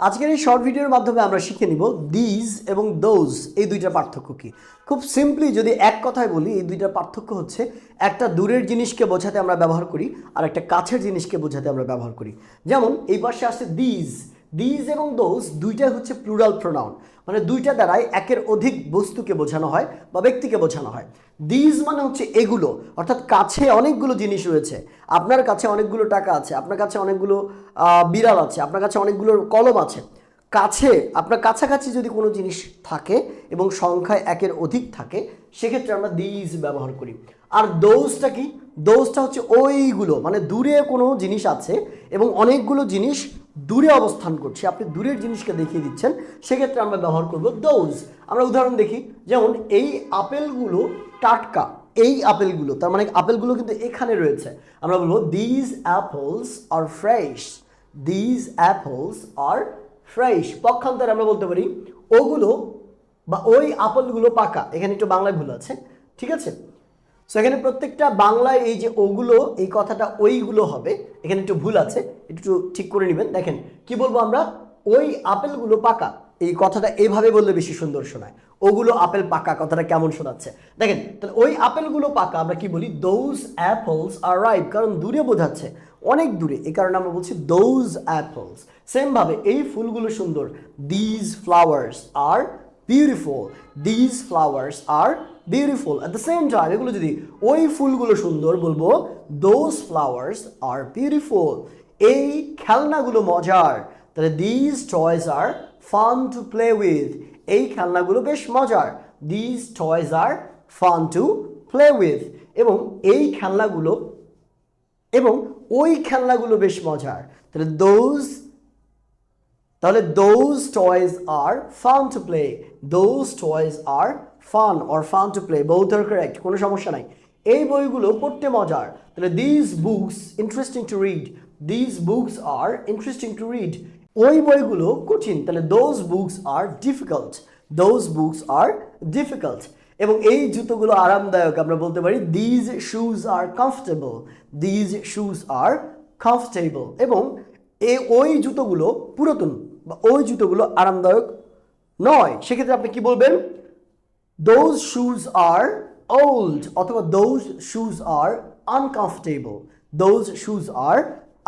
আজকের এই শর্ট ভিডিওর মাধ্যমে আমরা শিখে নিব দিজ এবং দোজ এই দুইটার পার্থক্য কি। খুব সিম্পলি যদি এক কথায় বলি, এই দুইটার পার্থক্য হচ্ছে একটা দূরের জিনিসকে বোঝাতে আমরা ব্যবহার করি আর একটা কাছের জিনিসকে বোঝাতে আমরা ব্যবহার করি। যেমন এই পাশে আসছে দিজ, দিজ এবং দোজ দুইটাই হচ্ছে প্লুরাল প্রোনাউন, মানে দুইটা দ্বারাই একের অধিক বস্তুকে বোঝানো হয় বা ব্যক্তিকে বোঝানো হয়। দিজ মানে হচ্ছে এগুলো, অর্থাৎ কাছে অনেকগুলো জিনিস রয়েছে। আপনার কাছে অনেকগুলো টাকা আছে, আপনার কাছে অনেকগুলো বিড়াল আছে, আপনার কাছে অনেকগুলো কলম আছে। কাছে আপনার কাছাকাছি যদি কোনো জিনিস থাকে এবং সংখ্যায় একের অধিক থাকে, সেক্ষেত্রে আমরা দিজ ব্যবহার করি। আর দোজটা কি? দোজটা হচ্ছে ওইগুলো, মানে দূরে কোনো জিনিস আছে এবং অনেকগুলো জিনিস দূরে অবস্থান করছে, আপনি দূরের জিনিসকে দেখিয়ে দিচ্ছেন, সেক্ষেত্রে আমরা ব্যবহার করব দোজ। আমরা উদাহরণ দেখি, যেমন এই আপেলগুলো টাটকা, এই আপেলগুলো, তার মানে আপেলগুলো কিন্তু এখানে রয়েছে। আমরা বলবো these apples are fresh, these apples are fresh. পক্ষান্তরে আমরা বলতে পারি ওগুলো বা ওই আপেলগুলো পাকা। এখানে একটু বাংলায় ভুল আছে, ঠিক আছে? সো এখানে প্রত্যেকটা বাংলায় এই যে ওগুলো, এই কথাটা ওইগুলো হবে, এখানে একটু ভুল আছে, একটু ঠিক করে নেবেন। দেখেন কি বলবো আমরা, ওই আপেলগুলো পাকা, এই কথাটা এইভাবে বললে বেশি সুন্দর শোনায়। ওগুলো আপেল পাকা কথাটা কেমন শোনাচ্ছে দেখেন। তাহলে ওই আপেলগুলো পাকা আমরা কি বলি, দোজ অ্যাপলস আর রাইপ, কারণ দূরে বোঝাচ্ছে, অনেক দূরে, এই কারণে আমরা বলছি দোজ অ্যাপলস। সেম ভাবে এই ফুলগুলো সুন্দর, these flowers are beautiful, these flowers are beautiful. At the same time এগুলো যদি ওই ফুলগুলো সুন্দর বলবো দোজ ফ্লাওয়ার্স আর বিউটিফুল। এই খেলনাগুলো মজার, তাহলে these toys are fun to play with, এই খেলনাগুলো বেশ মজার, these toys are fun to play with. এবং এই খেলনাগুলো এবং ওই খেলনাগুলো বেশ মজার, তাহলে those toys are fun to play, those toys are fun or fun to play, both are correct, কোনো সমস্যা নাই। এই বইগুলো পড়তে মজার, তাহলে these books interesting to read, these books are interesting to read। ওই বইগুলো কঠিন, তাহলে those books are difficult, those books are difficult। এবং এই জুতোগুলো আরামদায়ক, আমরা বলতে পারি these shoes are comfortable, these shoes are comfortable। এবং ওই জুতোগুলো পুরাতন বা ওই জুতোগুলো আরামদায়ক নয়, সেক্ষেত্রে আপনি কি বলবেন, those shoes are old অথবা those shoes are uncomfortable, those shoes are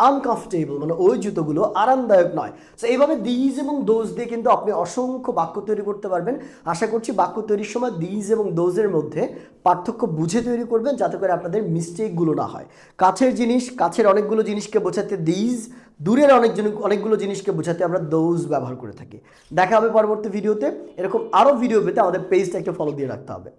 uncomfortable, মানে ওই জুতোগুলো আরামদায়ক নয়। সো এইভাবে দিজ এবং দোজ দিয়ে কিন্তু আপনি অসংখ্য বাক্য তৈরি করতে পারবেন। আশা করছি বাক্য তৈরির সময় দিজ এবং দোজের মধ্যে পার্থক্য বুঝে তৈরি করবেন, যাতে করে আপনাদের মিস্টেকগুলো না হয়। কাছের জিনিস, কাছের অনেকগুলো জিনিসকে বোঝাতে দিজ, দূরের অনেকগুলো জিনিসকে বোঝাতে আমরা দোজ ব্যবহার করে থাকি। দেখা হবে পরবর্তী ভিডিওতে। এরকম আরও ভিডিও পেতে আমাদের পেজটা একটু ফলো দিয়ে রাখতে হবে।